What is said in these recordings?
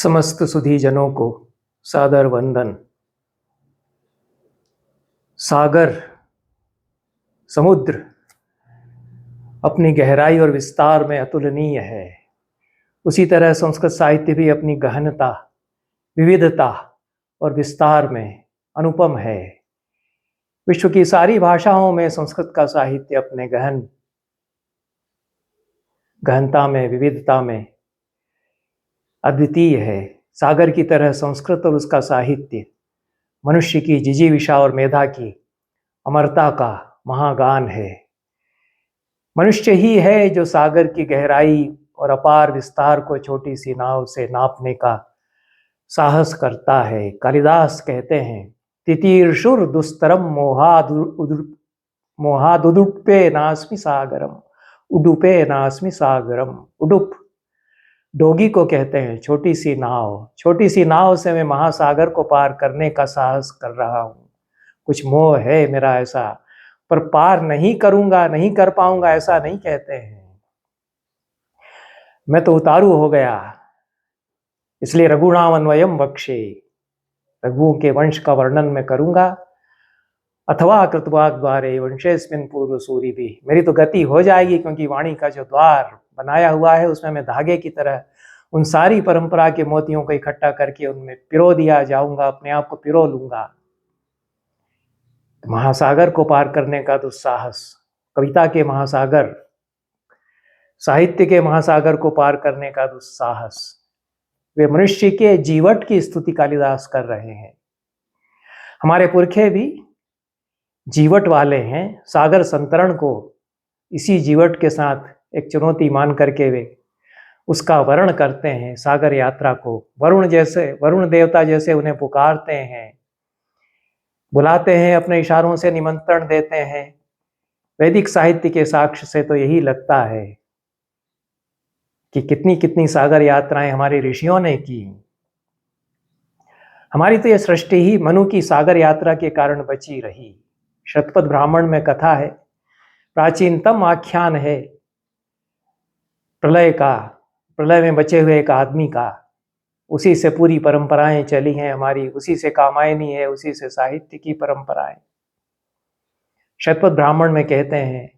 समस्त सुधी जनों को सादर वंदन। सागर, समुद्र अपनी गहराई और विस्तार में अतुलनीय है। उसी तरह संस्कृत साहित्य भी अपनी गहनता, विविधता और विस्तार में अनुपम है। विश्व की सारी भाषाओं में संस्कृत का साहित्य अपने गहनता में, विविधता में अद्वितीय है। सागर की तरह संस्कृत और उसका साहित्य मनुष्य की जिजीविषा और मेधा की अमरता का महागान है। मनुष्य ही है जो सागर की गहराई और अपार विस्तार को छोटी सी नाव से नापने का साहस करता है। कालिदास कहते हैं, तितीर्षुर दुस्तरम मोहादुदुपे नास्मि सागरम, उडुपे नास्मि सागरम। उडुप डोगी को कहते हैं छोटी सी नाव। छोटी सी नाव से मैं महासागर को पार करने का साहस कर रहा हूँ। कुछ मोह है मेरा ऐसा, पर पार नहीं करूंगा, नहीं कर पाऊंगा ऐसा नहीं कहते हैं। मैं तो उतारू हो गया, इसलिए रघुनाम अन्वयम वक्षे, रघुओं के वंश का वर्णन मैं करूंगा। अथवा कृतवाग द्वारे वंशेस्मिन पूर्व सूरी भी, मेरी तो गति हो जाएगी, क्योंकि वाणी का जो द्वार बनाया हुआ है उसमें मैं धागे की तरह उन सारी परंपरा के मोतियों को इकट्ठा करके उनमें पिरो दिया जाऊंगा, अपने आप को पिरो लूंगा। महासागर को पार करने का दुस्साहस, कविता के महासागर, साहित्य के महासागर को पार करने का दुस्साहस, वे मनुष्य के जीवट की स्तुति कालिदास कर रहे हैं। हमारे पुरखे भी जीवट वाले हैं। सागर संतरण को इसी जीवट के साथ एक चुनौती मान करके वे उसका वर्ण करते हैं। सागर यात्रा को वरुण देवता जैसे उन्हें पुकारते हैं, बुलाते हैं, अपने इशारों से निमंत्रण देते हैं। वैदिक साहित्य के साक्ष्य से तो यही लगता है कि कितनी कितनी सागर यात्राएं हमारे ऋषियों ने की। हमारी तो यह सृष्टि ही मनु की सागर यात्रा के कारण बची रही। शतपथ ब्राह्मण में कथा है, प्राचीनतम आख्यान है प्रलय का, प्रलय में बचे हुए एक आदमी का। उसी से पूरी परंपराएं चली हैं हमारी, उसी से कामायनी है, उसी से साहित्य की परंपराएं। शतपथ ब्राह्मण में कहते हैं,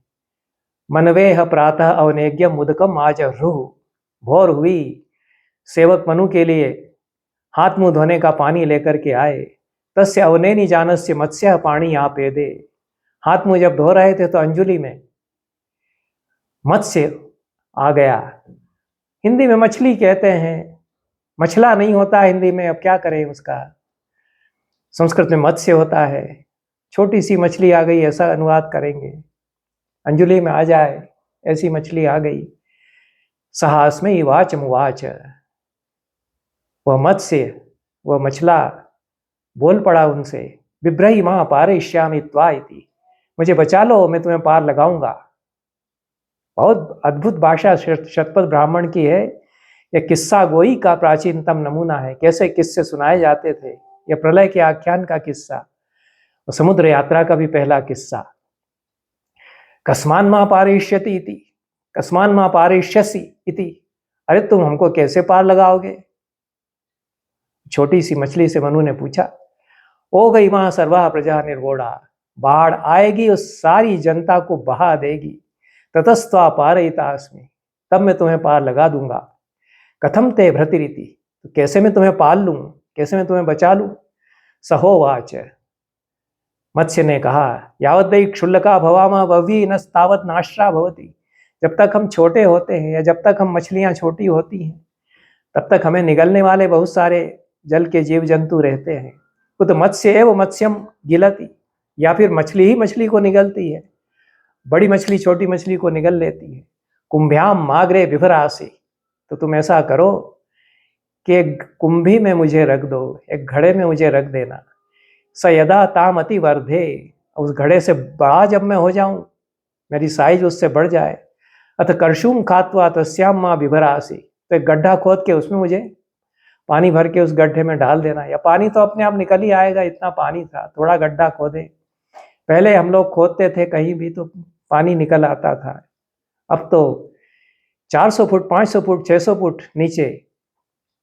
मनवेह प्रातः अवनेग्यम मुदकम आज रूह, भोर हुई, सेवक मनु के लिए हाथ मुंह धोने का पानी लेकर के आए। तस्य अवनेनि जानस्य मत्स्य पाणी आपेदे, हाथ मुंह जब धो रहे थे तो अंजुलि में मत्स्य आ गया। हिंदी में मछली कहते हैं, मछला नहीं होता हिंदी में, अब क्या करें उसका। संस्कृत में मत्स्य होता है, छोटी सी मछली आ गई ऐसा अनुवाद करेंगे। अंजुलि में आ जाए ऐसी मछली आ गई। सहास्मि वाच मुवाच, वह मत्स्य, वह मछला बोल पड़ा उनसे, बिभ्रही मां पारयिष्यामि त्वा इति, मुझे बचा लो, मैं तुम्हें पार लगाऊंगा। बहुत अद्भुत भाषा शतपथ ब्राह्मण की है। यह किस्सा गोई का प्राचीनतम नमूना है। कैसे किस्से सुनाए जाते थे। यह प्रलय के आख्यान का किस्सा और समुद्र यात्रा का भी पहला किस्सा। कस्मान मां पारयिष्यति इति, कस्मान मां पारयिष्यसि इति, अरे तुम हमको कैसे पार लगाओगे। छोटी सी मछली से मनु ने पूछा। ओ गई वहां सर्वा प्रजा निर्वोड़ा, बाढ़ आएगी और सारी जनता को बहा देगी। ततस्त्वा पारयितास्मि, तब मैं तुम्हें पार लगा दूंगा। कथम ते भृतिरिति, तो कैसे मैं तुम्हें पाल लूं, कैसे मैं तुम्हें बचा लूं। सहोवाच, मत्स्य ने कहा, यावत वै क्षुल्लका भवामा भवी नस्तावत नाश्रा भवति, जब तक हम छोटे होते हैं या जब तक हम मछलियां छोटी होती हैं तब तक हमें निगलने वाले बहुत सारे जल के जीव जंतु रहते हैं। कुत मत्स्य एव मत्स्यम गिलति, या फिर मछली ही मछली को निगलती है। बड़ी मछली छोटी मछली को निगल लेती है। कुंभ्याम मागरे विभरासी, तो तुम ऐसा करो कि एक कुंभी में मुझे रख दो, एक घड़े में मुझे रख देना। स यदा ताम अति वर्धे, उस घड़े से बड़ा जब मैं हो जाऊं, मेरी साइज उससे बढ़ जाए। अथ कर्षुम खात्वा तस्याम मां विभरासी, तो एक गड्ढा खोद के उसमें मुझे पानी भर के उस गड्ढे में डाल देना। या पानी तो अपने आप निकल ही आएगा, इतना पानी था। थोड़ा गड्ढा खोदे, पहले हम लोग खोदते थे कहीं भी तो पानी निकल आता था। अब तो 400 फुट, 500 फुट, 600 फुट नीचे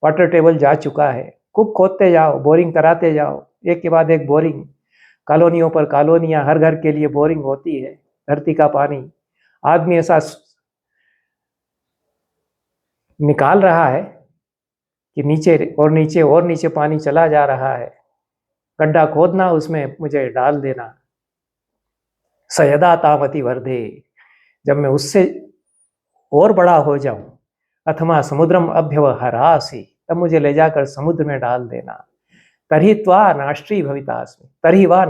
वाटर टेबल जा चुका है। खूब खोदते जाओ, बोरिंग कराते जाओ, एक के बाद एक बोरिंग, कॉलोनियों पर कॉलोनियां, हर घर के लिए बोरिंग होती है। धरती का पानी आदमी ऐसा निकाल रहा है कि नीचे और नीचे और नीचे पानी चला जा रहा है। गड्ढा खोदना, उसमें मुझे डाल देना। सयदा तामति वर्धे, जब मैं उससे और बड़ा हो जाऊं, अथवा समुद्रम अभ्यवहरासि, तब मुझे ले जाकर समुद्र में डाल देना। तर्हि त्वा नाष्ट्री भवितास्मि, तर्हि वा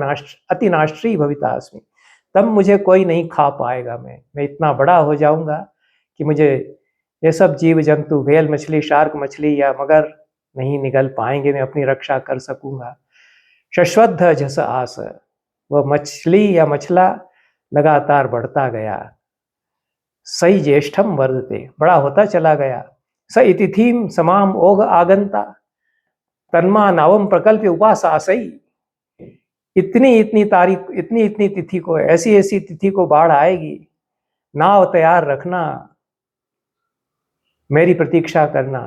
अति नाष्ट्री भवितास्मि, तब मुझे कोई नहीं खा पाएगा। मैं इतना बड़ा हो जाऊंगा कि मुझे ये सब जीव जंतु, व्हेल मछली, शार्क मछली या मगर नहीं निगल पाएंगे, मैं अपनी रक्षा कर सकूंगा। शश्वद्ध झस आस, वह मछली या मछला लगातार बढ़ता गया। सई ज्येष्ठम वर्धते, बड़ा होता चला गया। स इतिथिम समाम ओघ आगंता, तन्मा नावम प्रकल्प उपासासई, इतनी इतनी तारीख, इतनी इतनी तिथि को, ऐसी ऐसी तिथि को बाढ़ आएगी, नाव तैयार रखना, मेरी प्रतीक्षा करना।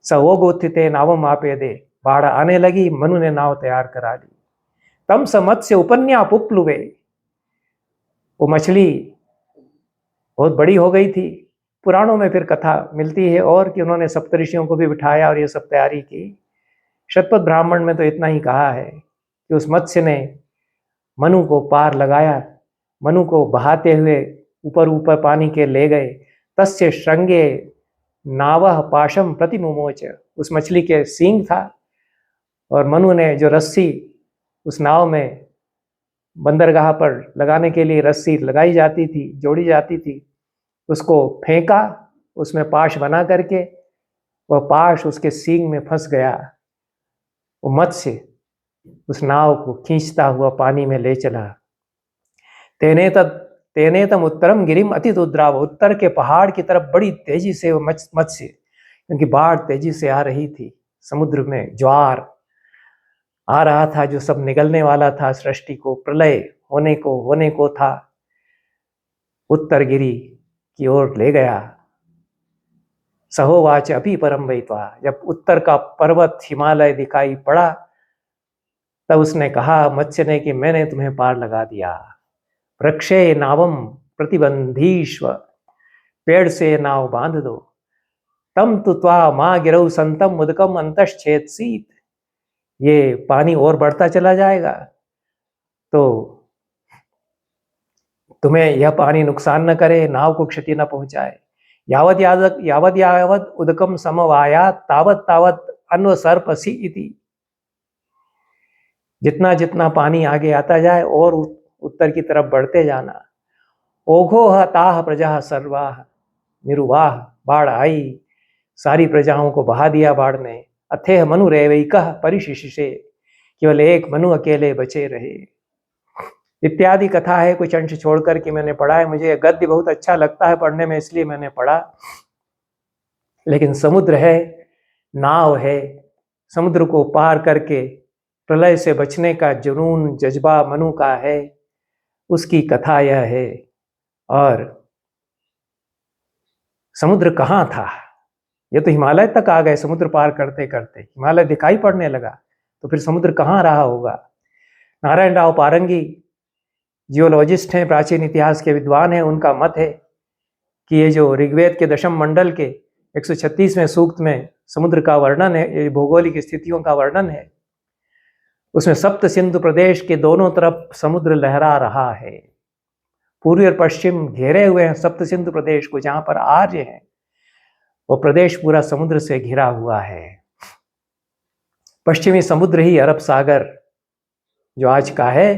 सवोग उत्थिते नावम आपे दे, बाढ़ आने लगी, मनु ने नाव तैयार करा ली। तम समत से उपन्या पुप्लुवे, वो मछली बहुत बड़ी हो गई थी। पुराणों में फिर कथा मिलती है और कि उन्होंने सप्तऋषियों को भी बिठाया और ये सब तैयारी की। शतपथ ब्राह्मण में तो इतना ही कहा है कि उस मत्स्य ने मनु को पार लगाया, मनु को बहाते हुए ऊपर ऊपर पानी के ले गए। तस्य श्रृंगे नावह पाशम प्रतिमुमोच, उस मछली के सींग था और मनु ने जो रस्सी उस नाव में बंदरगाह पर लगाने के लिए रस्सी लगाई जाती थी, जोड़ी जाती थी, उसको फेंका, उसमें पाश बना करके वह पाश उसके सींग में फंस गया। वो मत्स्य उस नाव को खींचता हुआ पानी में ले चला। तेने तम उत्तरम गिरिम अति दुद्राव, उत्तर के पहाड़ की तरफ बड़ी तेजी से वो मत्स्य, क्योंकि बाढ़ तेजी से आ रही थी, समुद्र में ज्वार आ रहा था, जो सब निगलने वाला था, सृष्टि को प्रलय होने को था, उत्तर गिरी की ओर ले गया। सहोवाच अभी परम वैत्वा, जब उत्तर का पर्वत हिमालय दिखाई पड़ा तब उसने कहा मत्स्य ने कि मैंने तुम्हें पार लगा दिया। वृक्षे नावम प्रतिबंधीश्व, पेड़ से नाव बांध दो। तम तुत्वा माँ गिरौ संतम मुदकम अंतश्छेदसीत, ये पानी और बढ़ता चला जाएगा तो तुम्हें यह पानी नुकसान न करे, नाव को क्षति न पहुंचाए। यावत उदकम समवाया तावत तावत अन्व सर्पसी इति, जितना जितना पानी आगे आता जाए और उत्तर की तरफ बढ़ते जाना। ओघोह ताह प्रजा सर्वाह निरुवाह, बाढ़ आई, सारी प्रजाओं को बहा दिया बाढ़ ने। अथेह मनु रेवैकः परिशिशिषे, केवल एक मनु अकेले बचे रहे। इत्यादि कथा है, कुछ अंश छोड़कर के मैंने पढ़ा है। मुझे गद्य बहुत अच्छा लगता है पढ़ने में, इसलिए मैंने पढ़ा। लेकिन समुद्र है, नाव है, समुद्र को पार करके प्रलय से बचने का जुनून, जज्बा मनु का है, उसकी कथा यह है। और समुद्र कहाँ था? ये तो हिमालय तक आ गए समुद्र पार करते करते, हिमालय दिखाई पड़ने लगा, तो फिर समुद्र कहाँ रहा होगा? नारायण राव पारंगी जियोलॉजिस्ट हैं, प्राचीन इतिहास के विद्वान हैं। उनका मत है कि ये जो ऋग्वेद के दशम मंडल के 136वें सूक्त में समुद्र का वर्णन है, भौगोलिक स्थितियों का वर्णन है, उसमें सप्त सिंधु प्रदेश के दोनों तरफ समुद्र लहरा रहा है। पूर्वी और पश्चिम घेरे हुए हैं सप्त सिंधु प्रदेश को, जहां पर आर्य है वो प्रदेश पूरा समुद्र से घिरा हुआ है। पश्चिमी समुद्र ही अरब सागर जो आज का है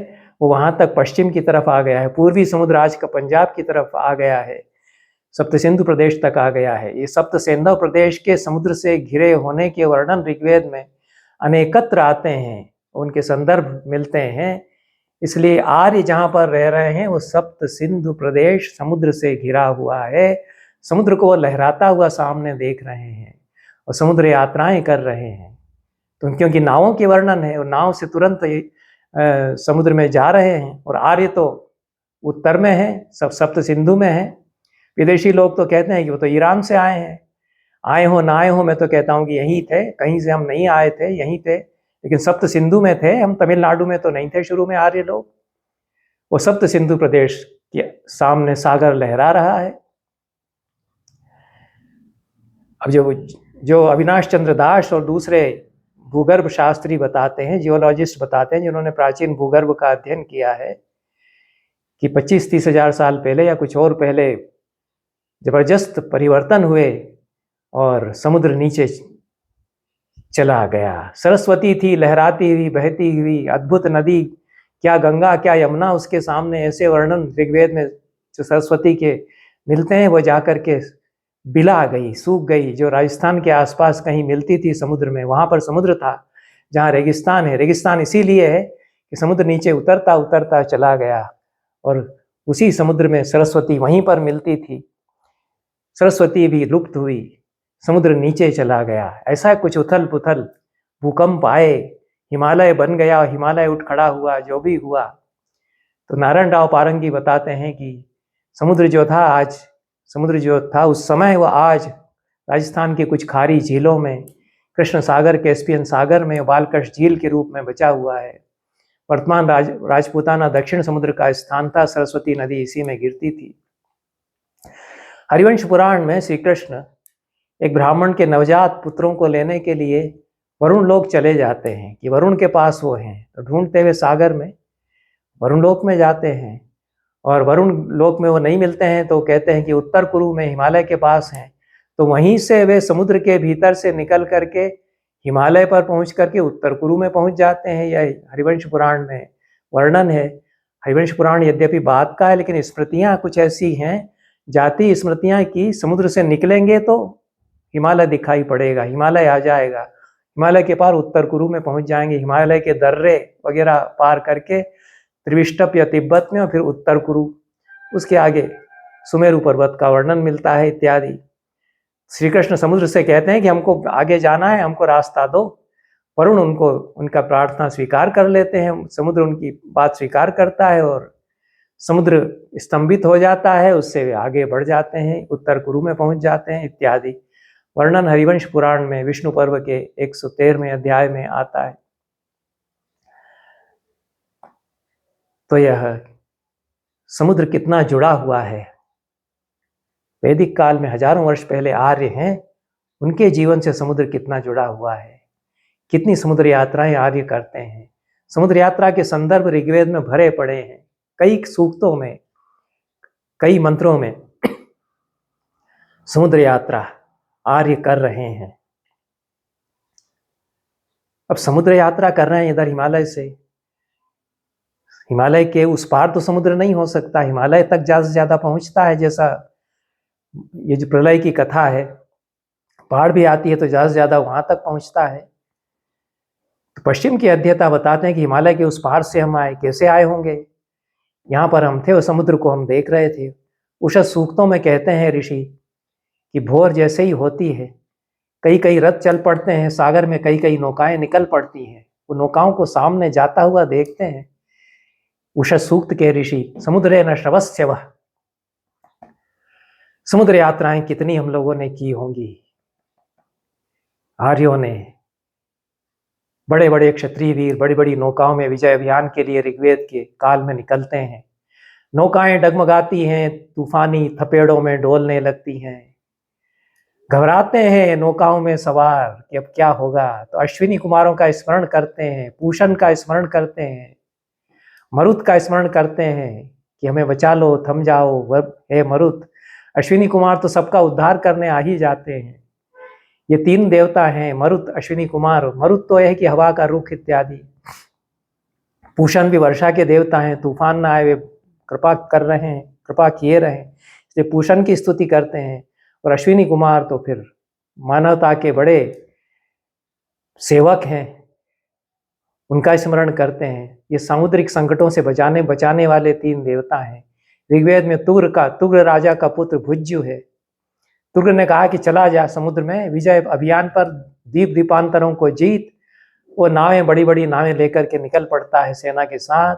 वो वहां तक पश्चिम की तरफ आ गया है। पूर्वी समुद्र आज का पंजाब की तरफ आ गया है, सप्त सिंधु प्रदेश तक आ गया है। ये सप्त सिंधु प्रदेश के समुद्र से घिरे होने के वर्णन ऋग्वेद में अनेकत्र आते हैं, उनके संदर्भ मिलते हैं। इसलिए आर्य जहां पर रह रहे हैं वो सप्त सिंधु प्रदेश समुद्र से घिरा हुआ है। समुद्र को वो लहराता हुआ सामने देख रहे हैं और समुद्र यात्राएं कर रहे हैं। तो क्योंकि नावों के वर्णन है और नाव से तुरंत समुद्र में जा रहे हैं, और आर्य तो उत्तर में है, सब सप्त सिंधु में है। विदेशी लोग तो कहते हैं कि वो तो ईरान से आए हैं, आए हो ना आए हो, मैं तो कहता हूँ कि यहीं थे, कहीं से हम नहीं आए थे, यहीं थे, लेकिन सप्त सिंधु में थे हम, तमिलनाडु में तो नहीं थे शुरू में आर्य लोग। वो सप्त सिंधु प्रदेश के सामने सागर लहरा रहा है। अब जो अविनाश चंद्र दास और दूसरे भूगर्भ शास्त्री बताते हैं, जियोलॉजिस्ट बताते हैं, जिन्होंने प्राचीन भूगर्भ का अध्ययन किया है, कि 25-30 हजार साल पहले या कुछ और पहले जबरदस्त परिवर्तन हुए और समुद्र नीचे चला गया। सरस्वती थी लहराती हुई, बहती हुई, अद्भुत नदी, क्या गंगा क्या यमुना उसके सामने, ऐसे वर्णन ऋग्वेद में जो सरस्वती के मिलते हैं, वो जाकर के बिला गई, सूख गई। जो राजस्थान के आसपास कहीं मिलती थी समुद्र में, वहां पर समुद्र था जहाँ रेगिस्तान है। रेगिस्तान इसीलिए है कि समुद्र नीचे उतरता उतरता चला गया और उसी समुद्र में सरस्वती वहीं पर मिलती थी। सरस्वती भी लुप्त हुई, समुद्र नीचे चला गया। ऐसा कुछ उथल पुथल, भूकंप आए, हिमालय बन गया, हिमालय उठ खड़ा हुआ, जो भी हुआ। तो नारायण राव पारंगी बताते हैं कि समुद्र जो था आज, समुद्र जो था उस समय, वो आज राजस्थान के कुछ खारी झीलों में, कृष्ण सागर, कैस्पियन सागर में बालकृष्ण झील के रूप में बचा हुआ है। वर्तमान राजपूताना दक्षिण समुद्र का स्थान था, सरस्वती नदी इसी में गिरती थी। हरिवंश पुराण में श्री कृष्ण एक ब्राह्मण के नवजात पुत्रों को लेने के लिए वरुण लोक चले जाते हैं कि वरुण के पास वो हैं। तो ढूंढते हुए सागर में वरुण लोक में जाते हैं और वरुण लोक में वो नहीं मिलते हैं, तो कहते हैं कि उत्तर कुरु में हिमालय के पास हैं। तो वहीं से वे समुद्र के भीतर से निकल करके हिमालय पर पहुंच करके उत्तर कुरु में पहुंच जाते हैं। यह हरिवंश पुराण में वर्णन है। हरिवंश पुराण यद्यपि बाद का है, लेकिन स्मृतियां कुछ ऐसी हैं, जाति स्मृतियां, की समुद्र से निकलेंगे तो हिमालय दिखाई पड़ेगा, हिमालय आ जाएगा, हिमालय के पार उत्तर कुरु में पहुंच जाएंगे, हिमालय के दर्रे वगैरह पार करके त्रिविष्टप या तिब्बत में, और फिर उत्तर कुरु, उसके आगे सुमेरु पर्वत का वर्णन मिलता है इत्यादि। श्री कृष्ण समुद्र से कहते हैं कि हमको आगे जाना है, हमको रास्ता दो। वरुण उनको उनका प्रार्थना स्वीकार कर लेते हैं, समुद्र उनकी बात स्वीकार करता है और समुद्र स्तंभित हो जाता है, उससे वे आगे बढ़ जाते हैं, उत्तर कुरु में पहुंच जाते हैं इत्यादि वर्णन हरिवंश पुराण में विष्णु पर्व के 113वें अध्याय में आता है। तो यह समुद्र कितना जुड़ा हुआ है। वैदिक काल में हजारों वर्ष पहले आर्य हैं, उनके जीवन से समुद्र कितना जुड़ा हुआ है। कितनी समुद्र यात्राएं आर्य करते हैं। समुद्र यात्रा के संदर्भ ऋग्वेद में भरे पड़े हैं, कई सूक्तों में, कई मंत्रों में समुद्र यात्रा आर्य कर रहे हैं। अब समुद्र यात्रा कर रहे हैं इधर हिमालय से, हिमालय के उस पार तो समुद्र नहीं हो सकता, हिमालय तक ज्यादा से ज्यादा पहुंचता है। जैसा ये जो प्रलय की कथा है, बाढ़ भी आती है तो ज्यादा से ज्यादा वहां तक पहुंचता है। तो पश्चिम की अध्येता बताते हैं कि हिमालय के उस पार से हम आए, कैसे आए होंगे, यहाँ पर हम थे और समुद्र को हम देख रहे थे। उषद सूक्तों में कहते हैं ऋषि कि भोर जैसे ही होती है, कई कई रथ चल पड़ते हैं सागर में, कई कई नौकाएं निकल पड़ती हैं, वो नौकाओं को सामने जाता हुआ देखते हैं। उषद सूक्त के ऋषि समुद्रे न श्रवस्य वह। समुद्र यात्राएं कितनी हम लोगों ने की होंगी। आर्यों ने, बड़े बड़े क्षत्रिय वीर बड़ी बड़ी नौकाओं में विजय अभियान के लिए ऋग्वेद के काल में निकलते हैं। नौकाएं डगमगाती हैं, तूफानी थपेड़ों में डोलने लगती हैं, घबराते हैं नौकाओं में सवार कि अब क्या होगा। तो अश्विनी कुमारों का स्मरण करते हैं, पूषण का स्मरण करते हैं, मरुत का स्मरण करते हैं कि हमें बचा लो, थम जाओ हे मरुत। अश्विनी कुमार तो सबका उद्धार करने आ ही जाते हैं। ये तीन देवता हैं, मरुत, अश्विनी कुमार। मरुत तो है कि हवा का रुख इत्यादि। पूषण भी वर्षा के देवता हैं, तूफान ना आए वे कृपा कर रहे हैं, कृपा किए रहे, इसलिए पूषण की स्तुति करते हैं। और अश्विनी कुमार तो फिर मानवता के बड़े सेवक हैं, उनका स्मरण करते हैं। ये सामुद्रिक संकटों से बचाने वाले तीन देवता हैं। ऋग्वेद में तुग्र राजा का पुत्र भुज्यु है। तुग्र ने कहा कि चला जा समुद्र में, विजय अभियान पर दीपांतरों को जीत। वो नावें, बड़ी बड़ी नावें लेकर के निकल पड़ता है सेना के साथ,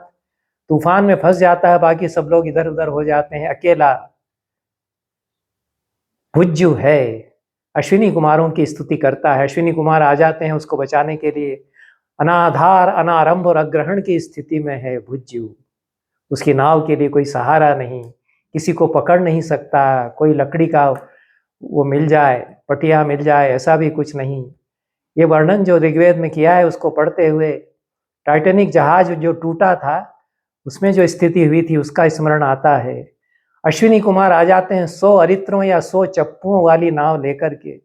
तूफान में फंस जाता है, बाकी सब लोग इधर उधर हो जाते हैं, अकेला भुज्यु है। अश्विनी कुमारों की स्तुति करता है। अश्विनी कुमार आ जाते हैं उसको बचाने के लिए। अनाधार अनारंभ और अग्रहण की स्थिति में है भुज्यु। उसकी नाव के लिए कोई सहारा नहीं, किसी को पकड़ नहीं सकता, कोई लकड़ी का वो मिल जाए, पटिया मिल जाए, ऐसा भी कुछ नहीं। ये वर्णन जो ऋग्वेद में किया है उसको पढ़ते हुए टाइटैनिक जहाज जो टूटा था उसमें जो स्थिति हुई थी उसका स्मरण आता है। अश्विनी कुमार आ जाते हैं 100 अरित्रों या 100 चप्पुओं वाली नाव लेकर के,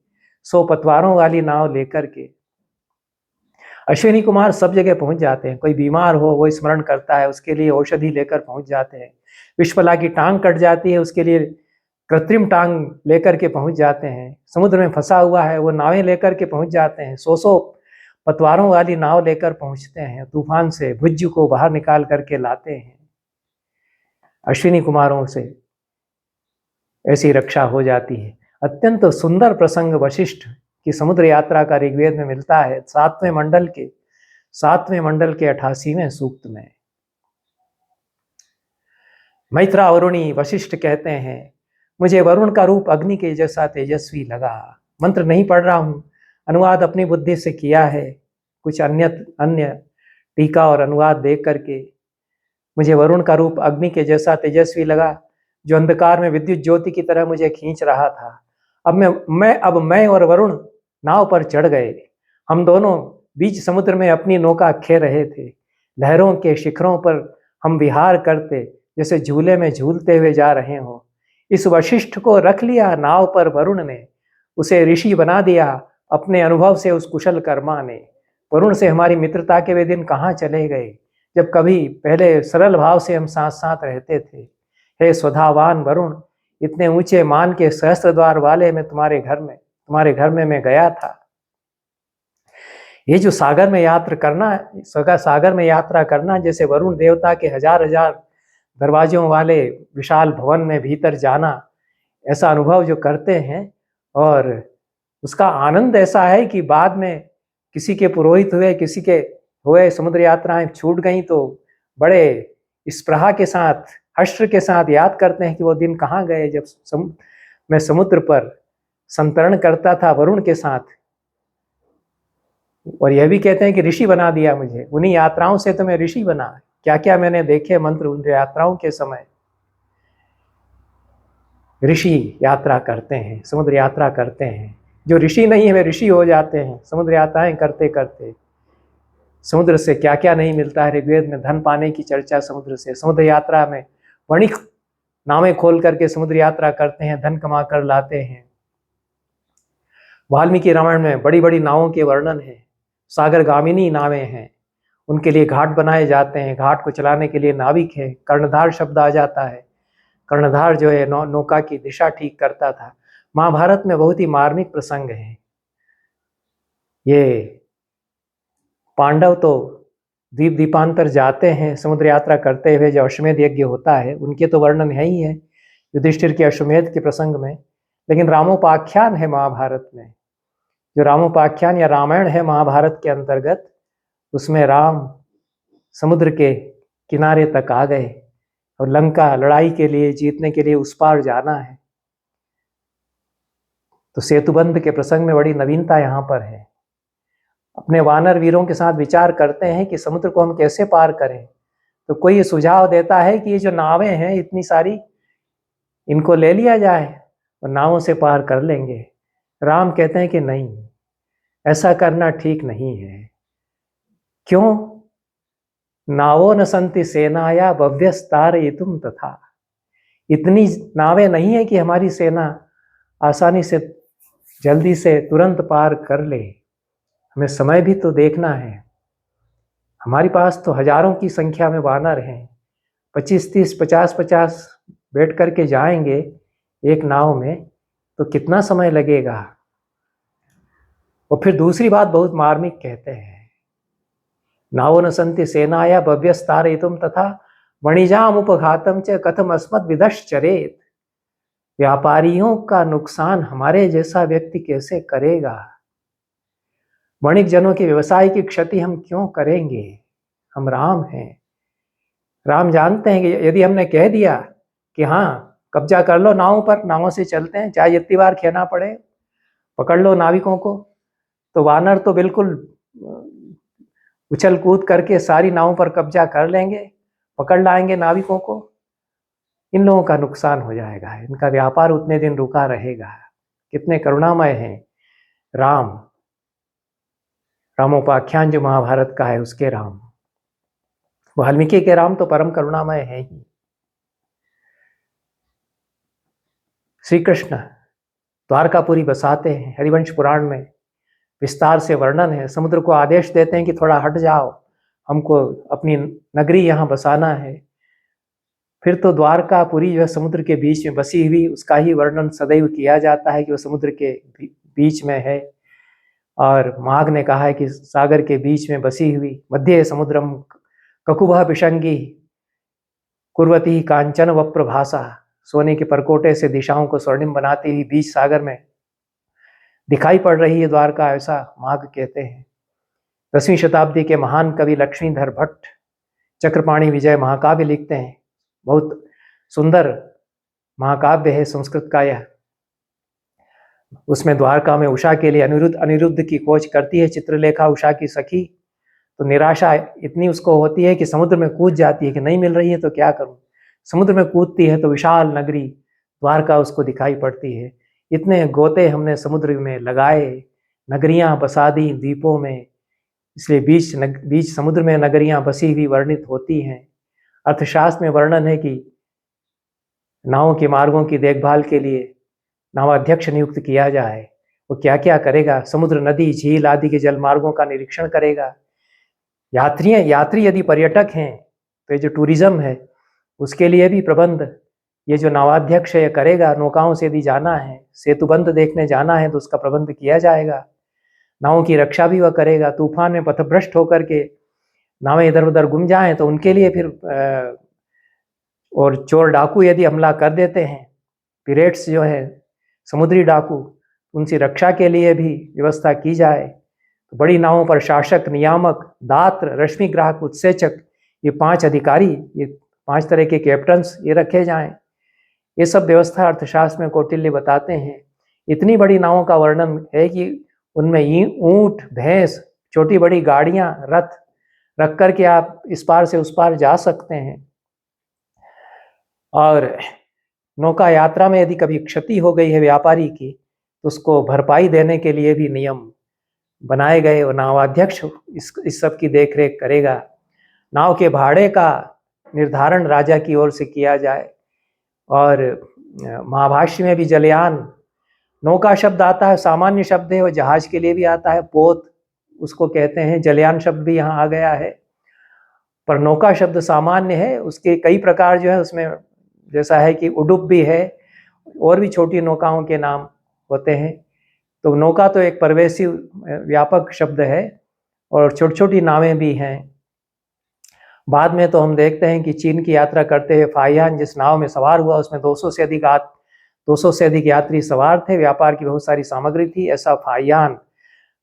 100 पतवारों वाली नाव लेकर के। अश्विनी कुमार सब जगह पहुंच जाते हैं। कोई बीमार हो वो स्मरण करता है, उसके लिए औषधि लेकर पहुंच जाते हैं। विश्वला की टांग कट जाती है, उसके लिए कृत्रिम टांग लेकर के पहुंच जाते हैं। समुद्र में फंसा हुआ है वो नावें लेकर के पहुंच जाते हैं। 100 पतवारों वाली नाव लेकर पहुंचते हैं। तूफान से भुज्यु को बाहर निकाल करके लाते हैं। अश्विनी कुमारों से ऐसी रक्षा हो जाती है। अत्यंत सुंदर प्रसंग वशिष्ठ की समुद्र यात्रा का ऋग्वेद में मिलता है 7वें मंडल के 88वें सूक्त में। मैत्रा वरुणी वशिष्ठ कहते हैं, मुझे वरुण का रूप अग्नि के जैसा तेजस्वी लगा। मंत्र नहीं पढ़ रहा हूं, अनुवाद अपनी बुद्धि से किया है, कुछ अन्य टीका और अनुवाद देख करके। मुझे वरुण का रूप अग्नि के जैसा तेजस्वी लगा, जो अंधकार में विद्युत ज्योति की तरह मुझे खींच रहा था। अब मैं और वरुण नाव पर चढ़ गए। हम दोनों बीच समुद्र में अपनी नौका खे रहे थे। लहरों के शिखरों पर हम विहार करते जैसे झूले में झूलते हुए जा रहे हों। इस वशिष्ठ को रख लिया नाव पर वरुण ने, उसे ऋषि बना दिया अपने अनुभव से उस कुशल कर्मा ने। वरुण से हमारी मित्रता के वे दिन कहाँ चले गए, जब कभी पहले सरल भाव से हम साथ साथ रहते थे। हे स्वधावान वरुण, इतने ऊंचे मान के सहस्त्र द्वार वाले में तुम्हारे घर में मैं गया था। ये जो सागर में यात्रा करना जैसे वरुण देवता के हजार दरवाजों वाले विशाल भवन में भीतर जाना, ऐसा अनुभव जो करते हैं। और उसका आनंद ऐसा है कि बाद में किसी के पुरोहित हुए, किसी के हुए समुद्र यात्राएं छूट गई तो बड़े स्पृहा के साथ, हर्ष के साथ याद करते हैं कि वो दिन कहाँ गए जब मैं समुद्र पर संतरण करता था वरुण के साथ। और यह भी कहते हैं कि ऋषि बना दिया मुझे, उन्हीं यात्राओं से तो मैं ऋषि बना। क्या क्या मैंने देखे मंत्र उन यात्राओं के समय। ऋषि यात्रा करते हैं, समुद्र यात्रा करते हैं। जो ऋषि नहीं है वे ऋषि हो जाते हैं समुद्र यात्राएं करते करते। समुद्र से क्या क्या नहीं मिलता है। ऋग्वेद में धन पाने की चर्चा समुद्र से। समुद्र यात्रा में वणिक नावें खोल करके समुद्र यात्रा करते हैं, धन कमा कर लाते हैं। वाल्मीकि रामायण में बड़ी बड़ी नावों के वर्णन है। सागरगामिनी नावें हैं, उनके लिए घाट बनाए जाते हैं। घाट को चलाने के लिए नाविक है। कर्णधार शब्द आ जाता है। कर्णधार जो है नौका की दिशा ठीक करता था। महाभारत में बहुत ही मार्मिक प्रसंग है। ये पांडव तो द्वीप दीपांतर जाते हैं समुद्र यात्रा करते हुए, जो अश्वमेध यज्ञ होता है उनके तो वर्णन है ही है युधिष्ठिर के अश्वमेध के प्रसंग में। लेकिन रामोपाख्यान है महाभारत में, जो रामोपाख्यान या रामायण है महाभारत के अंतर्गत, उसमें राम समुद्र के किनारे तक आ गए और लंका लड़ाई के लिए, जीतने के लिए उस पार जाना है। तो सेतुबंध के प्रसंग में बड़ी नवीनता यहाँ पर है। अपने वानर वीरों के साथ विचार करते हैं कि समुद्र को हम कैसे पार करें। तो कोई ये सुझाव देता है कि ये जो नावें हैं इतनी सारी, इनको ले लिया जाए और नावों से पार कर लेंगे। राम कहते हैं कि नहीं, ऐसा करना ठीक नहीं है। क्यों? नावो न संति सेनाया भव्यस्तारयितुम तथा। इतनी नावें नहीं है कि हमारी सेना आसानी से जल्दी से तुरंत पार कर ले। हमें समय भी तो देखना है। हमारे पास तो हजारों की संख्या में वानर हैं। 25, 30, 50 बैठ करके जाएंगे एक नाव में तो कितना समय लगेगा। और फिर दूसरी बात बहुत मार्मिक कहते हैं, नावो न संति सेनाया भव्यस्तारयितुम तथा वणिजाम उपघातम च कथम अस्मत् विदश्चरेत। व्यापारियों का नुकसान हमारे जैसा व्यक्ति कैसे करेगा। वणिक जनों के व्यवसाय की क्षति हम क्यों करेंगे। हम राम हैं। राम जानते हैं कि यदि हमने कह दिया कि हाँ कब्जा कर लो नावों पर, नावों से चलते हैं, चाहे जितनी बार खेना पड़े, पकड़ लो नाविकों को। तो वानर तो बिल्कुल उछल कूद करके सारी नावों पर कब्जा कर लेंगे, पकड़ लाएंगे नाविकों को। इन लोगों का नुकसान हो जाएगा, इनका व्यापार उतने दिन रुका रहेगा। कितने करुणामय हैं राम। रामोपाख्यान जो महाभारत का है उसके राम, वाल्मीकि के राम तो परम करुणामय है ही। श्री कृष्ण द्वारकापुरी बसाते हैं, हरिवंश पुराण में विस्तार से वर्णन है। समुद्र को आदेश देते हैं कि थोड़ा हट जाओ, हमको अपनी नगरी यहाँ बसाना है। फिर तो द्वारकापुरी जो है समुद्र के बीच में बसी हुई, उसका ही वर्णन सदैव किया जाता है कि वह समुद्र के बीच में है। और माघ ने कहा है कि सागर के बीच में बसी हुई, मध्य समुद्रम ककुभा पिशंगी कुर्वती कांचन वप्रभासा, सोने के परकोटे से दिशाओं को स्वर्णिम बनाती हुई बीच सागर में दिखाई पड़ रही है द्वारका, ऐसा माघ कहते हैं। 10वीं शताब्दी के महान कवि लक्ष्मीधर भट्ट चक्रपाणी विजय महाकाव्य लिखते हैं। बहुत सुंदर महाकाव्य है संस्कृत का यह। उसमें द्वारका में उषा के लिए अनिरुद्ध की खोज करती है चित्रलेखा, उषा की सखी। तो निराशा इतनी उसको होती है कि समुद्र में कूद जाती है कि नहीं मिल रही है तो क्या करूं। समुद्र में कूदती है तो विशाल नगरी द्वारका उसको दिखाई पड़ती है। इतने गोते हमने समुद्र में लगाए, नगरियां बसा दी द्वीपों में, इसलिए बीच समुद्र में नगरियां बसी हुई वर्णित होती हैं। अर्थशास्त्र में वर्णन है कि नावों के मार्गों की देखभाल के लिए नावाध्यक्ष नियुक्त किया जाए। वो क्या क्या करेगा, समुद्र, नदी, झील आदि के जल मार्गों का निरीक्षण करेगा। यात्री यदि पर्यटक हैं तो ये जो टूरिज्म है उसके लिए भी प्रबंध ये जो नावाध्यक्ष है करेगा। नौकाओं से यदि जाना है, सेतुबंध देखने जाना है तो उसका प्रबंध किया जाएगा। नावों की रक्षा भी वह करेगा। तूफान में पथभ्रष्ट होकर के नावें इधर उधर गुम जाएं तो उनके लिए फिर और चोर डाकू यदि हमला कर देते हैं, पिरेट्स जो है समुद्री डाकू, उनकी रक्षा के लिए भी व्यवस्था की जाए। तो बड़ी नावों पर शासक, नियामक, दात्र, रश्मि ग्राहक, उत्सेचक, ये 5 अधिकारी, ये 5 तरह के कैप्टन्स ये रखे जाएं। ये सब व्यवस्था अर्थशास्त्र में कौटिल्य बताते हैं। इतनी बड़ी नावों का वर्णन है कि उनमें ऊंट, भैंस, छोटी बड़ी गाड़ियां, रथ रख करके आप इस पार से उस पार जा सकते हैं। और नौका यात्रा में यदि कभी क्षति हो गई है व्यापारी की तो उसको भरपाई देने के लिए भी नियम बनाए गए और नावाध्यक्ष इस सब की देखरेख करेगा। नाव के भाड़े का निर्धारण राजा की ओर से किया जाए। और महाभाष्य में भी जलयान, नौका शब्द आता है, सामान्य शब्द है, वो जहाज के लिए भी आता है, पोत उसको कहते हैं। जलयान शब्द भी यहाँ आ गया है, पर नौका शब्द सामान्य है। उसके कई प्रकार जो है उसमें, जैसा है कि उडुप भी है, और भी छोटी नौकाओं के नाम होते हैं। तो नौका तो एक परवेसिव व्यापक शब्द है, और छोटी छोटी नावें भी हैं। बाद में तो हम देखते हैं कि चीन की यात्रा करते हुए फाइयान जिस नाव में सवार हुआ उसमें 200 से अधिक यात्री सवार थे। व्यापार की बहुत सारी सामग्री थी। ऐसा फाइयान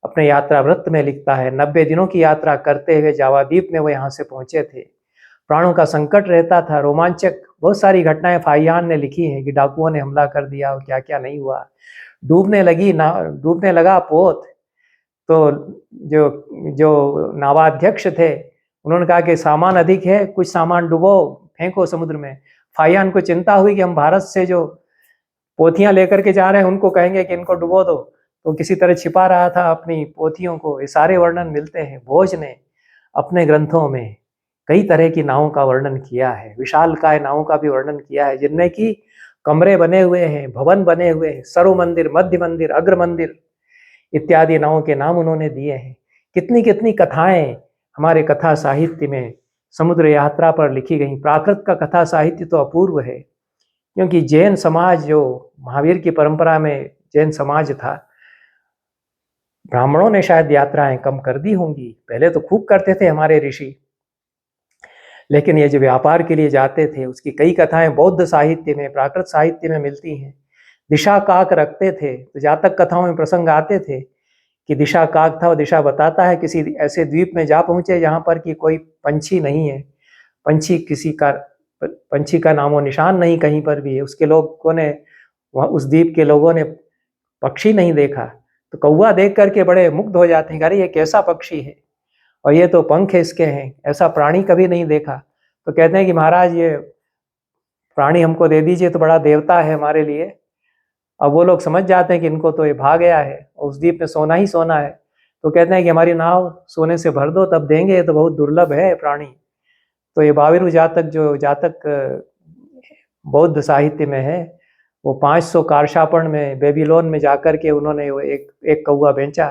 अपने यात्रा वृत्त में लिखता है। 90 दिनों की यात्रा करते हुए जावा द्वीप में वो यहाँ से पहुंचे थे। प्राणों का संकट रहता था, रोमांचक बहुत सारी घटनाएं फाइयान ने लिखी हैं कि डाकुओं ने हमला कर दिया और क्या क्या नहीं हुआ। डूबने लगा पोत, तो जो नावाध्यक्ष थे उन्होंने कहा कि सामान अधिक है, कुछ सामान डुबो, फेंको समुद्र में। फाइयान को चिंता हुई कि हम भारत से जो पोथियां लेकर के जा रहे हैं उनको कहेंगे कि इनको डुबो दो, तो किसी तरह छिपा रहा था अपनी पोथियों को। ये सारे वर्णन मिलते हैं। भोज ने अपने ग्रंथों में कई तरह की नावों का वर्णन किया है, विशालकाय नावों का भी वर्णन किया है, जिनमें कि कमरे बने हुए हैं, भवन बने हुए हैं, सर्व मंदिर, मध्य मंदिर, अग्र मंदिर इत्यादि नावों के नाम उन्होंने दिए हैं। कितनी कितनी कथाएं हमारे कथा साहित्य में समुद्र यात्रा पर लिखी गई। प्राकृत का कथा साहित्य तो अपूर्व है, क्योंकि जैन समाज जो महावीर की परंपरा में जैन समाज था, ब्राह्मणों ने शायद यात्राएं कम कर दी होंगी। पहले तो खूब करते थे हमारे ऋषि, लेकिन ये जो व्यापार के लिए जाते थे उसकी कई कथाएं बौद्ध साहित्य में, प्राकृत साहित्य में मिलती हैं। दिशा काक रखते थे, तो जातक कथाओं में प्रसंग आते थे कि दिशा काक था, वो दिशा बताता है। किसी ऐसे द्वीप में जा पहुंचे जहां पर कि कोई पंछी नहीं है, पंछी का नामो निशान नहीं कहीं पर भी है। उसके लोगों ने, उस द्वीप के लोगों ने पक्षी नहीं देखा, तो कौवा देख करके बड़े मुग्ध हो जाते हैं, अरे ये कैसा पक्षी है और ये तो पंख इसके हैं, ऐसा प्राणी कभी नहीं देखा। तो कहते हैं कि महाराज ये प्राणी हमको दे दीजिए, तो बड़ा देवता है हमारे लिए। अब वो लोग समझ जाते हैं कि इनको तो ये भाग गया है और उस द्वीप में सोना ही सोना है, तो कहते हैं कि हमारी नाव सोने से भर दो तब देंगे, ये तो बहुत दुर्लभ है प्राणी। तो ये बाविरु जातक, जो जातक बौद्ध साहित्य में है, वो 500 कारशापण में बेबीलोन में जाकर के उन्होंने वो एक कौवा बेचा।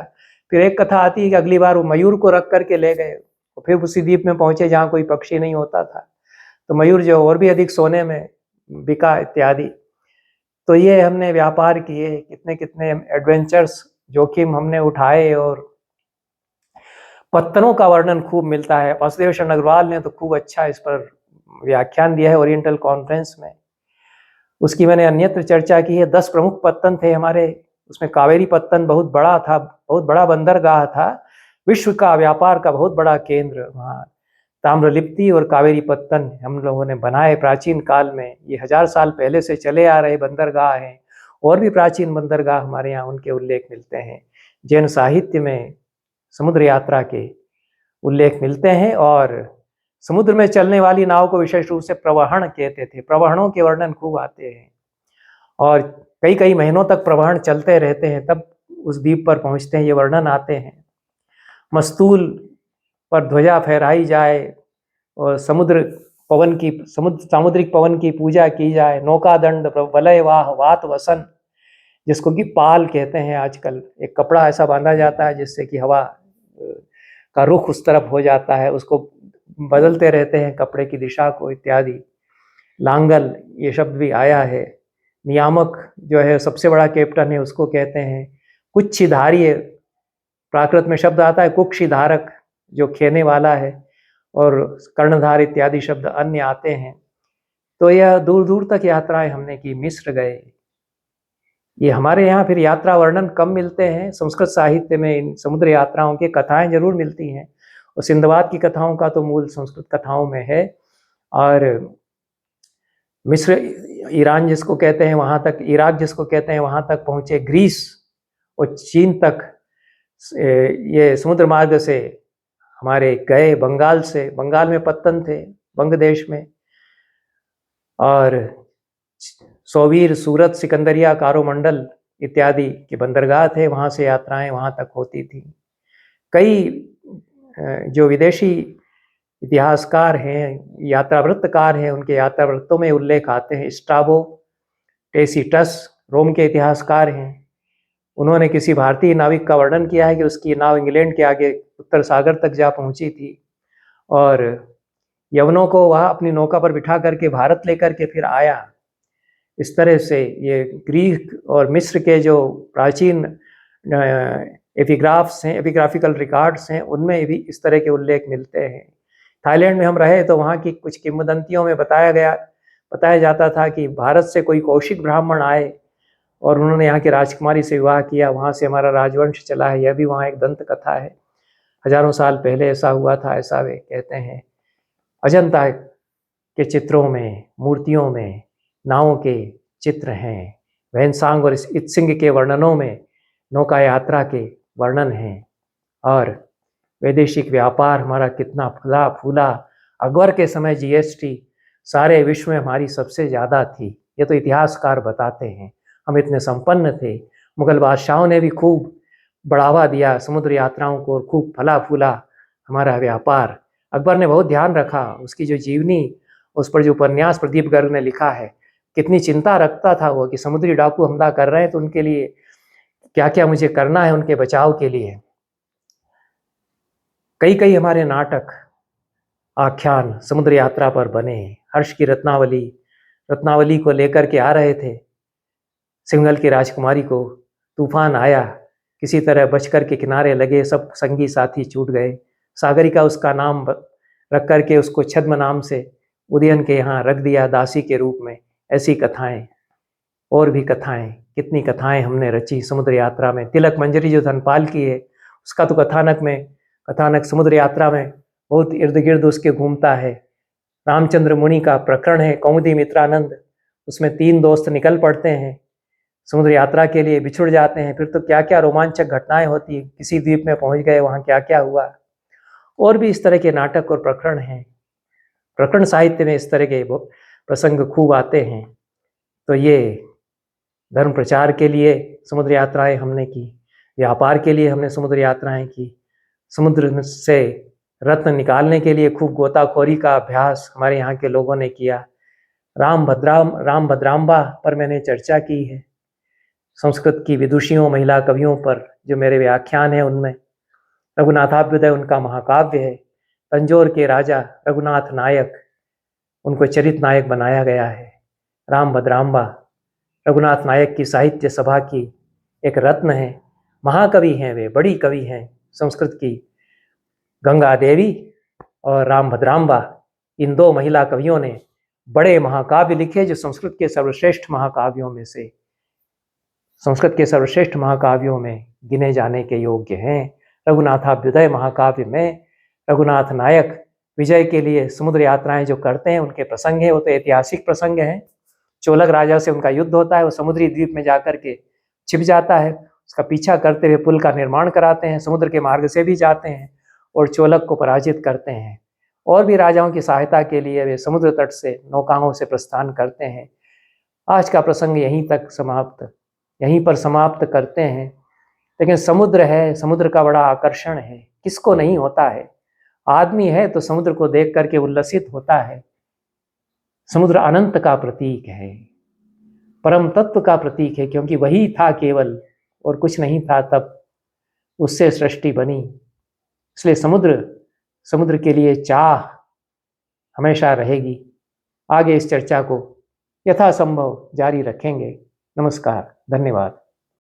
फिर एक कथा आती है कि अगली बार वो मयूर को रख करके ले गए, और फिर उसी द्वीप में पहुंचे जहाँ कोई पक्षी नहीं होता था, तो मयूर जो और भी अधिक सोने में बिका इत्यादि। तो ये हमने व्यापार किए, कितने कितने एडवेंचर्स, जोखिम हमने उठाए, और पत्तनों का वर्णन खूब मिलता है। वासुदेव शरण अग्रवाल ने तो खूब अच्छा इस पर व्याख्यान दिया है ओरिएंटल कॉन्फ्रेंस में, उसकी मैंने अन्यत्र चर्चा की है। 10 प्रमुख पत्तन थे हमारे, उसमें कावेरी पत्तन बहुत बड़ा था, बहुत बड़ा बंदरगाह था, विश्व का व्यापार का बहुत बड़ा केंद्र वहाँ। ताम्रलिप्ति और कावेरी पत्तन हम लोगों ने बनाए प्राचीन काल में, ये 1000 साल पहले से चले आ रहे बंदरगाह हैं। और भी प्राचीन बंदरगाह हमारे यहाँ, उनके उल्लेख मिलते हैं। जैन साहित्य में समुद्र यात्रा के उल्लेख मिलते हैं, और समुद्र में चलने वाली नाव को विशेष रूप से प्रवहण कहते थे। प्रवहणों के वर्णन खूब आते हैं, और कई कई महीनों तक प्रवहण चलते रहते हैं, तब उस द्वीप पर पहुंचते हैं, ये वर्णन आते हैं। मस्तूल पर ध्वजा फहराई जाए और सामुद्रिक पवन की पूजा की जाए। नौकादंड वलय वाह वात वसन, जिसको कि पाल कहते हैं आजकल, एक कपड़ा ऐसा बांधा जाता है जिससे कि हवा का रुख उस तरफ हो जाता है, उसको बदलते रहते हैं कपड़े की दिशा को इत्यादि। लांगल ये शब्द भी आया है। नियामक जो है सबसे बड़ा कैप्टन है, उसको कहते हैं। कुक्षिधारी प्राकृत में शब्द आता है, कुक्षिधारक जो खेने वाला है, और कर्णधार इत्यादि शब्द अन्य आते हैं। तो यह दूर दूर तक यात्राएं हमने की। मिस्र गए, ये हमारे यहाँ फिर यात्रा वर्णन कम मिलते हैं। संस्कृत साहित्य में इन समुद्र यात्राओं की कथाएं जरूर मिलती हैं, और सिंधवाद की कथाओं का तो मूल संस्कृत कथाओं में है। और मिस्र, ईरान जिसको कहते हैं वहाँ तक, इराक जिसको कहते हैं वहाँ तक पहुँचे, ग्रीस और चीन तक ये समुद्र मार्ग से हमारे गए। बंगाल से, बंगाल में पत्तन थे, बंग देश में, और सोवीर, सूरत, सिकंदरिया, कारोमंडल इत्यादि के बंदरगाह थे, वहाँ से यात्राएं वहाँ तक होती थी। कई जो विदेशी इतिहासकार हैं, यात्रावृत्तकार हैं, उनके यात्रावृत्तों में उल्लेख आते हैं। स्ट्राबो, टेसिटस रोम के इतिहासकार हैं, उन्होंने किसी भारतीय नाविक का वर्णन किया है कि उसकी नाव इंग्लैंड के आगे उत्तर सागर तक जा पहुंची थी, और यवनों को वह अपनी नौका पर बिठा करके भारत लेकर के फिर आया। इस तरह से ये ग्रीक और मिस्र के जो प्राचीन एपिग्राफ्स हैं, एपिग्राफिकल रिकॉर्ड्स हैं, उनमें भी इस तरह के उल्लेख मिलते हैं। थाईलैंड में हम रहे तो वहाँ की कुछ किंवदंतियों में बताया जाता था कि भारत से कोई कौशिक ब्राह्मण आए और उन्होंने यहाँ की राजकुमारी से विवाह किया, वहाँ से हमारा राजवंश चला है। यह भी वहाँ एक दंत कथा है, हजारों साल पहले ऐसा हुआ था, ऐसा वे कहते हैं। अजंता के चित्रों में, मूर्तियों में नावों के चित्र हैं। वैनसांग और इत्सिंग के वर्णनों में नौका यात्रा के वर्णन हैं। और वैदेशिक व्यापार हमारा कितना फला फूला। अकबर के समय जीएसटी सारे विश्व में हमारी सबसे ज़्यादा थी, ये तो इतिहासकार बताते हैं। हम इतने संपन्न थे। मुगल बादशाहों ने भी खूब बढ़ावा दिया समुद्र यात्राओं को, और खूब फला फूला हमारा व्यापार। अकबर ने बहुत ध्यान रखा, उसकी जो जीवनी, उस पर जो उपन्यास प्रदीप गर्ग ने लिखा है, कितनी चिंता रखता था वो कि समुद्री डाकू हमला कर रहे हैं तो उनके लिए क्या क्या मुझे करना है, उनके बचाव के लिए। कई कई हमारे नाटक, आख्यान समुद्र यात्रा पर बने। हर्ष की रत्नावली को लेकर के आ रहे थे, सिंघल की राजकुमारी को तूफान आया, किसी तरह बचकर के किनारे लगे, सब संगी साथी छूट गए। सागरिका उसका नाम रख करके उसको छद्म नाम से उदयन के यहाँ रख दिया दासी के रूप में। ऐसी कथाएं, और भी कथाएं, कितनी कथाएं हमने रची समुद्र यात्रा में। तिलक मंजरी जो धनपाल की है, उसका तो कथानक समुद्र यात्रा में बहुत इर्द गिर्द उसके घूमता है। रामचंद्र मुनि का प्रकरण है कौमुदी मित्रानंद, उसमें 3 दोस्त निकल पड़ते हैं समुद्र यात्रा के लिए बिछुड़ जाते हैं, फिर तो क्या क्या रोमांचक घटनाएं होती है। किसी द्वीप में पहुंच गए, वहां क्या क्या हुआ। और भी इस तरह के नाटक और प्रकरण हैं। प्रकरण साहित्य में इस तरह के प्रसंग खूब आते हैं। तो ये धर्म प्रचार के लिए समुद्र यात्राएं हमने की, व्यापार के लिए हमने समुद्र यात्राएं की, समुद्र से रत्न निकालने के लिए खूब गोताखोरी का अभ्यास हमारे यहाँ के लोगों ने किया। राम भद्राम्बा पर मैंने चर्चा की है। संस्कृत की विदुषियों, महिला कवियों पर जो मेरे व्याख्यान हैं, उनमें रघुनाथाभ्युदय उनका महाकाव्य है। तंजौर के राजा रघुनाथ नायक, उनको चरित नायक बनाया गया है। राम भद्राम्बा रघुनाथ नायक की साहित्य सभा की एक रत्न है। महाकवि हैं वे, बड़ी कवि हैं संस्कृत की। गंगा देवी और राम भद्राम्बा, इन दो महिला कवियों ने बड़े महाकाव्य लिखे, जो संस्कृत के सर्वश्रेष्ठ महाकाव्यों में से, संस्कृत के सर्वश्रेष्ठ महाकाव्यों में गिने जाने के योग्य हैं। रघुनाथाभ्युदय महाकाव्य में रघुनाथ नायक विजय के लिए समुद्र यात्राएं जो करते हैं, उनके प्रसंग हैं। वो तो ऐतिहासिक प्रसंग हैं। चोलक राजा से उनका युद्ध होता है, वो समुद्री द्वीप में जाकर के छिप जाता है, उसका पीछा करते हुए पुल का निर्माण कराते हैं, समुद्र के मार्ग से भी जाते हैं और चोलक को पराजित करते हैं। और भी राजाओं की सहायता के लिए वे समुद्र तट से नौकाओं से प्रस्थान करते हैं। आज का प्रसंग यहीं पर समाप्त करते हैं। लेकिन समुद्र है, समुद्र का बड़ा आकर्षण है, किसको नहीं होता है। आदमी है तो समुद्र को देख करके उल्लसित होता है। समुद्र अनंत का प्रतीक है, परम तत्व का प्रतीक है, क्योंकि वही था केवल और कुछ नहीं था तब, उससे सृष्टि बनी। इसलिए समुद्र के लिए चाह हमेशा रहेगी। आगे इस चर्चा को यथासंभव जारी रखेंगे। नमस्कार, धन्यवाद।